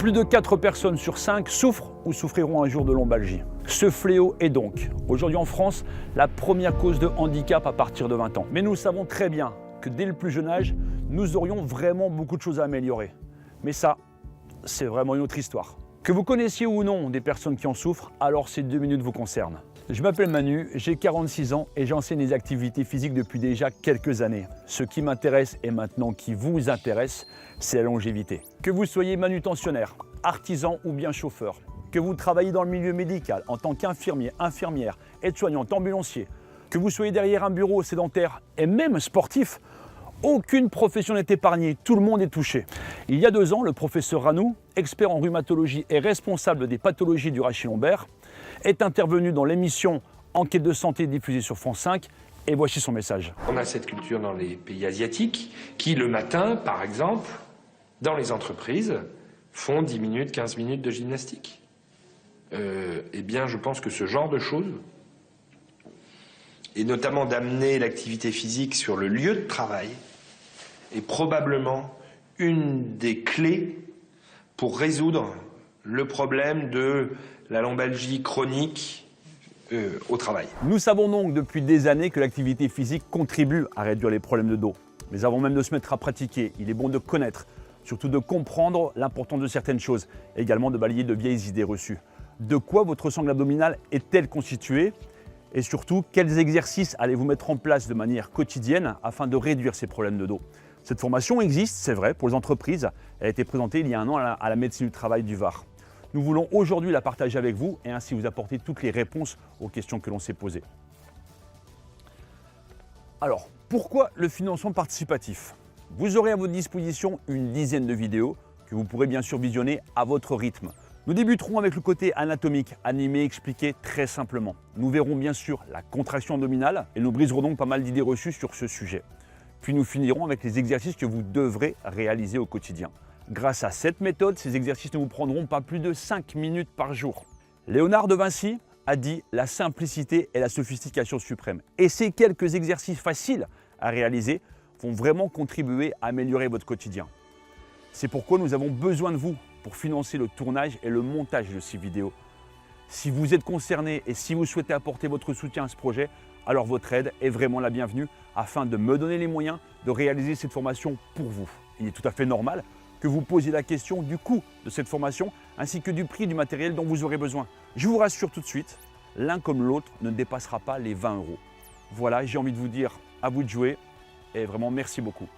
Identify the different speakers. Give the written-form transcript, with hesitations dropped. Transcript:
Speaker 1: Plus de 4 personnes sur 5 souffrent ou souffriront un jour de lombalgie. Ce fléau est donc, aujourd'hui en France, la première cause de handicap à partir de 20 ans. Mais nous savons très bien que dès le plus jeune âge, nous aurions vraiment beaucoup de choses à améliorer. Mais ça, c'est vraiment une autre histoire. Que vous connaissiez ou non des personnes qui en souffrent, alors ces 2 minutes vous concernent. Je m'appelle Manu, j'ai 46 ans et j'enseigne les activités physiques depuis déjà quelques années. Ce qui m'intéresse et maintenant qui vous intéresse, c'est la longévité. Que vous soyez manutentionnaire, artisan ou bien chauffeur, que vous travaillez dans le milieu médical en tant qu'infirmier, infirmière, aide-soignante, ambulancier, que vous soyez derrière un bureau sédentaire et même sportif, aucune profession n'est épargnée, tout le monde est touché. Il y a 2 ans, le professeur Ranou, expert en rhumatologie et responsable des pathologies du rachis lombaire, est intervenu dans l'émission Enquête de santé diffusée sur France 5 et voici son message.
Speaker 2: On a cette culture dans les pays asiatiques qui, le matin, par exemple, dans les entreprises, font 10 minutes, 15 minutes de gymnastique. Eh bien, je pense que ce genre de choses, et notamment d'amener l'activité physique sur le lieu de travail, est probablement une des clés pour résoudre le problème de la lombalgie chronique au travail.
Speaker 1: Nous savons donc depuis des années que l'activité physique contribue à réduire les problèmes de dos. Mais avant même de se mettre à pratiquer, il est bon de connaître, surtout de comprendre l'importance de certaines choses, et également de balayer de vieilles idées reçues. De quoi votre sangle abdominale est-elle constituée? Et surtout, quels exercices allez-vous mettre en place de manière quotidienne afin de réduire ces problèmes de dos? Cette formation existe, c'est vrai, pour les entreprises. Elle a été présentée il y a 1 an à la médecine du travail du Var. Nous voulons aujourd'hui la partager avec vous et ainsi vous apporter toutes les réponses aux questions que l'on s'est posées. Alors, pourquoi le financement participatif? Vous aurez à votre disposition une dizaine de vidéos que vous pourrez bien sûr visionner à votre rythme. Nous débuterons avec le côté anatomique, animé, expliqué très simplement. Nous verrons bien sûr la contraction abdominale et nous briserons donc pas mal d'idées reçues sur ce sujet. Puis nous finirons avec les exercices que vous devrez réaliser au quotidien. Grâce à cette méthode, ces exercices ne vous prendront pas plus de 5 minutes par jour. Léonard de Vinci a dit « La simplicité est la sophistication suprême ». Et ces quelques exercices faciles à réaliser vont vraiment contribuer à améliorer votre quotidien. C'est pourquoi nous avons besoin de vous pour financer le tournage et le montage de ces vidéos. Si vous êtes concerné et si vous souhaitez apporter votre soutien à ce projet, alors votre aide est vraiment la bienvenue afin de me donner les moyens de réaliser cette formation pour vous. Il est tout à fait normal que vous posiez la question du coût de cette formation ainsi que du prix du matériel dont vous aurez besoin. Je vous rassure tout de suite, l'un comme l'autre ne dépassera pas les 20 €. Voilà, j'ai envie de vous dire à vous de jouer et vraiment merci beaucoup.